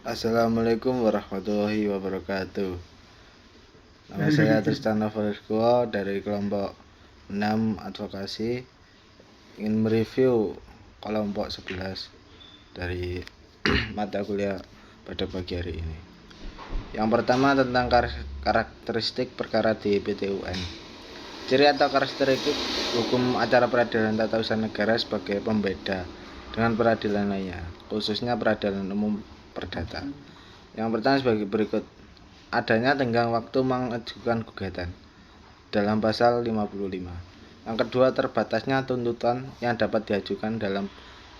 Assalamualaikum warahmatullahi wabarakatuh. Nama saya Tristan Novarisco dari kelompok 6 advokasi, ingin mereview kelompok 11 dari mata kuliah pada pagi hari ini. Yang pertama tentang karakteristik perkara di PT-UN. Ciri atau karakteristik hukum acara peradilan tata usaha negara sebagai pembeda dengan peradilan lainnya, khususnya peradilan umum perdata. Yang pertama sebagai berikut: adanya tenggang waktu mengajukan gugatan dalam pasal 55. Yang kedua, terbatasnya tuntutan yang dapat diajukan dalam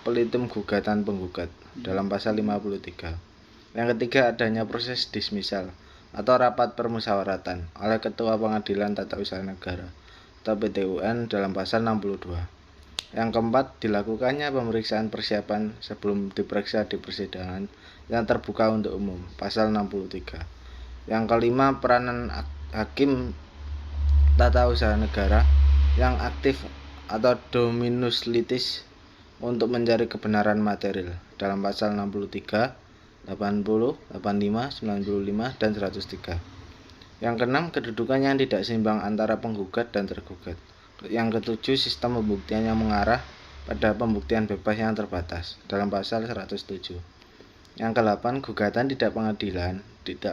pelitum gugatan penggugat dalam pasal 53. Yang ketiga, adanya proses dismisal atau rapat permusyawaratan oleh Ketua Pengadilan Tata Usaha Negara atau PT-UN dalam pasal 62. Yang keempat, dilakukannya pemeriksaan persiapan sebelum diperiksa di persidangan yang terbuka untuk umum, pasal 63. Yang kelima, peranan hakim tata usaha negara yang aktif atau dominus litis untuk mencari kebenaran material dalam pasal 63, 80, 85, 95, dan 103. Yang keenam, kedudukan yang tidak seimbang antara penggugat dan tergugat. Yang ketujuh, sistem pembuktian yang mengarah pada pembuktian bebas yang terbatas dalam pasal 107. Yang ke-8, gugatan tidak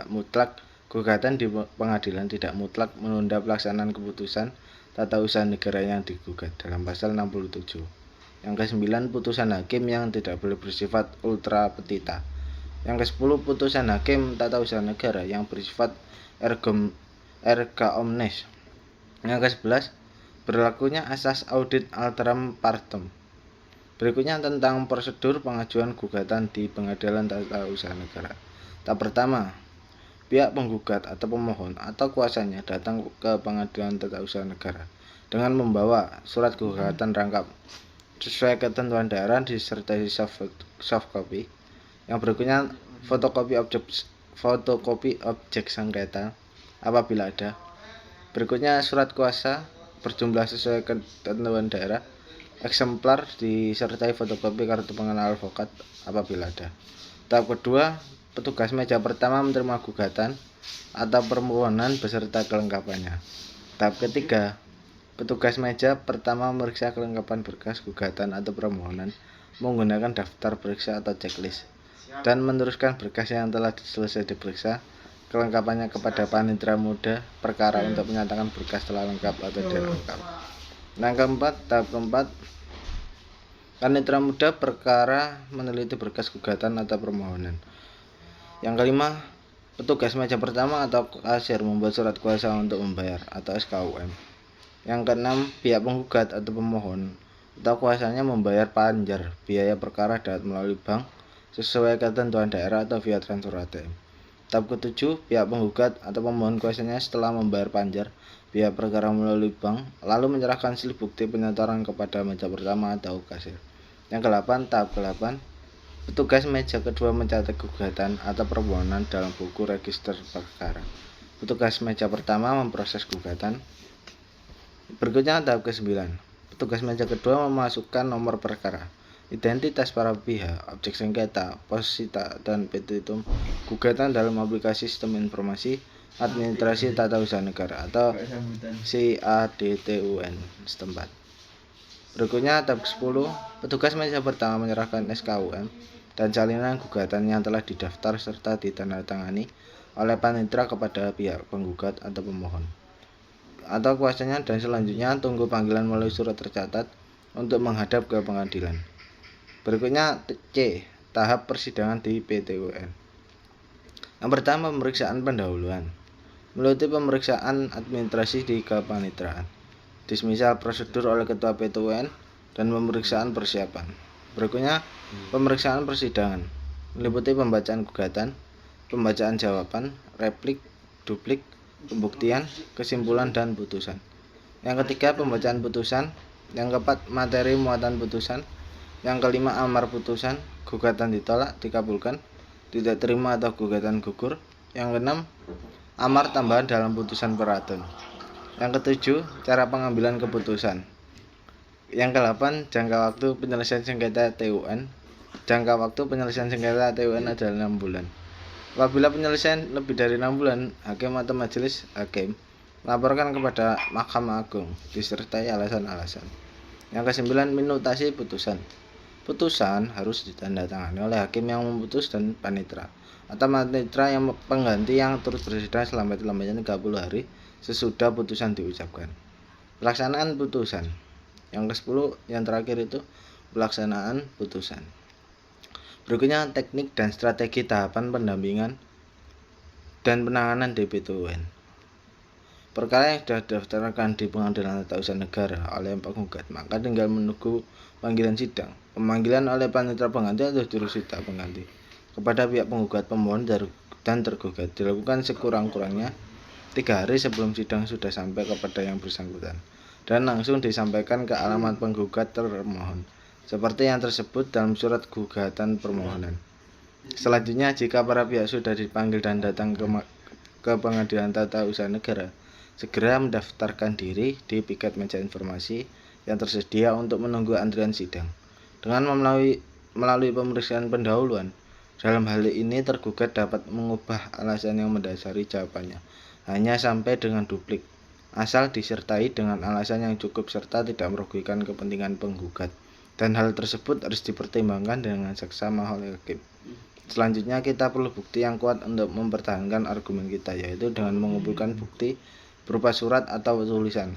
mutlak. Gugatan di pengadilan tidak mutlak menunda pelaksanaan keputusan tata usaha negara yang digugat dalam pasal 67. Yang ke-9, putusan hakim yang tidak boleh bersifat ultra petita. Yang ke-10, putusan hakim tata usaha negara yang bersifat erga omnes. Yang ke-11, berlakunya asas audit alteram partem. Berikutnya tentang prosedur pengajuan gugatan di Pengadilan Tata Usaha Negara. Tahap pertama, pihak penggugat atau pemohon atau kuasanya datang ke Pengadilan Tata Usaha Negara dengan membawa surat gugatan rangkap sesuai ketentuan daerah disertai soft copy. Yang berikutnya, fotokopi objek sengketa apabila ada. Berikutnya, surat kuasa berjumlah sesuai ketentuan daerah, eksemplar disertai fotokopi kartu pengenal advokat apabila ada. Tahap kedua, petugas meja pertama menerima gugatan atau permohonan beserta kelengkapannya. Tahap ketiga, petugas meja pertama memeriksa kelengkapan berkas gugatan atau permohonan menggunakan daftar periksa atau checklist dan meneruskan berkas yang telah selesai diperiksa kelengkapannya kepada panitera muda perkara untuk menyatakan berkas telah lengkap atau tidak lengkap. Yang keempat, tahap keempat, panitera muda perkara meneliti berkas gugatan atau permohonan. Yang kelima, petugas meja pertama atau kasir membuat surat kuasa untuk membayar atau SKUM. Yang keenam, pihak penggugat atau pemohon atau kuasanya membayar panjar biaya perkara dapat melalui bank sesuai ketentuan daerah atau via transfer ATM. Tahap ketujuh, pihak penggugat atau pemohon kuasanya setelah membayar panjar biaya perkara melalui bank lalu menyerahkan slip bukti penyetoran kepada meja pertama atau kasir. Yang ke-8, tahap ke-8, petugas meja kedua mencatat gugatan atau permohonan dalam buku register perkara. Petugas meja pertama memproses gugatan. Berikutnya tahap ke-9, petugas meja kedua memasukkan nomor perkara, identitas para pihak, objek sengketa, posita, dan petitum gugatan dalam aplikasi sistem informasi administrasi tata usaha negara atau CADTUN setempat. Berikutnya tahap ke-10, petugas meja pertama menyerahkan SKUM dan salinan gugatan yang telah didaftar serta ditandatangani oleh panitera kepada pihak penggugat atau pemohon atau kuasanya, dan selanjutnya tunggu panggilan melalui surat tercatat untuk menghadap ke pengadilan. Berikutnya C, tahap persidangan di PT-UN. Yang pertama, pemeriksaan pendahuluan meliputi pemeriksaan administrasi di kepanitraan, dismisal prosedur oleh Ketua PT-UN, dan pemeriksaan persiapan. Berikutnya, pemeriksaan persidangan meliputi pembacaan gugatan, pembacaan jawaban, replik, duplik, pembuktian, kesimpulan, dan putusan. Yang ketiga, pembacaan putusan. Yang keempat, materi muatan putusan. Yang kelima, amar putusan, gugatan ditolak, dikabulkan, tidak terima atau gugatan gugur. Yang keenam, amar tambahan dalam putusan peratun. Yang ketujuh, cara pengambilan keputusan. Yang ke-8, jangka waktu penyelesaian sengketa TUN. Jangka waktu penyelesaian sengketa TUN adalah 6 bulan. Apabila penyelesaian lebih dari 6 bulan, hakim atau majelis hakim laporkan kepada Mahkamah Agung disertai alasan-alasan. Yang ke-9, minutasi putusan. Putusan harus ditandatangani oleh hakim yang memutus dan panitera atau panitera yang pengganti yang turut bersidang selambat-lambatnya 30 hari sesudah putusan diucapkan. Pelaksanaan putusan. Yang ke-10 yang terakhir itu pelaksanaan putusan. Berikutnya teknik dan strategi tahapan pendampingan dan penanganan DPTUN. Perkara yang sudah didaftarkan di Pengadilan Tata Usaha Negara oleh penggugat, maka tinggal menunggu panggilan sidang. Pemanggilan oleh panitera pengganti atau jurusita pengganti kepada pihak penggugat, pemohon dan tergugat dilakukan sekurang-kurangnya 3 hari sebelum sidang sudah sampai kepada yang bersangkutan dan langsung disampaikan ke alamat penggugat termohon seperti yang tersebut dalam surat gugatan permohonan. Selanjutnya, jika para pihak sudah dipanggil dan datang ke Pengadilan Tata Usaha Negara, segera mendaftarkan diri di piket meja informasi yang tersedia untuk menunggu antrian sidang. Dengan melalui pemeriksaan pendahuluan, dalam hal ini tergugat dapat mengubah alasan yang mendasari jawabannya hanya sampai dengan duplik, asal disertai dengan alasan yang cukup serta tidak merugikan kepentingan penggugat. Dan hal tersebut harus dipertimbangkan dengan seksama oleh hakim. Selanjutnya, kita perlu bukti yang kuat untuk mempertahankan argumen kita, yaitu dengan mengumpulkan bukti berupa surat atau tulisan,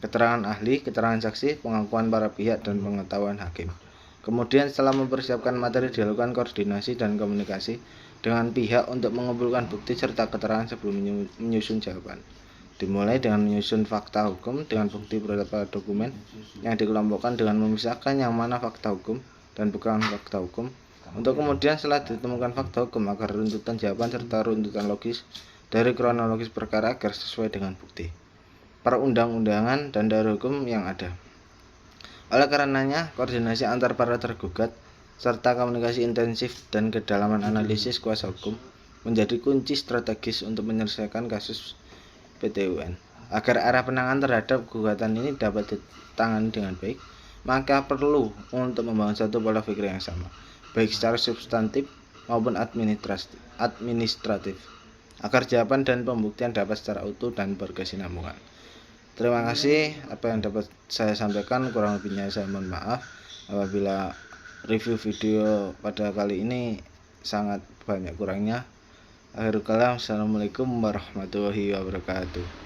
keterangan ahli, keterangan saksi, pengakuan para pihak, dan pengetahuan hakim. Kemudian setelah mempersiapkan materi, dilakukan koordinasi dan komunikasi dengan pihak untuk mengumpulkan bukti serta keterangan sebelum menyusun jawaban. Dimulai dengan menyusun fakta hukum dengan bukti berupa dokumen yang dikelompokkan dengan memisahkan yang mana fakta hukum dan bukan fakta hukum, untuk kemudian setelah ditemukan fakta hukum agar runtutan jawaban serta runtutan logis dari kronologis perkara agar sesuai dengan bukti, perundang-undangan, dan dalil hukum yang ada. Oleh karenanya, koordinasi antar para tergugat serta komunikasi intensif dan kedalaman analisis kuasa hukum menjadi kunci strategis untuk menyelesaikan kasus PTUN. Agar arah penanganan terhadap gugatan ini dapat ditangani dengan baik, maka perlu untuk membangun satu pola pikir yang sama, baik secara substantif maupun administratif, agar jawaban dan pembuktian dapat secara utuh dan berkesinambungan. Terima kasih. Apa yang dapat saya sampaikan, kurang lebihnya saya mohon maaf. Apabila review video pada kali ini sangat banyak kurangnya. Akhirul kalam, assalamualaikum warahmatullahi wabarakatuh.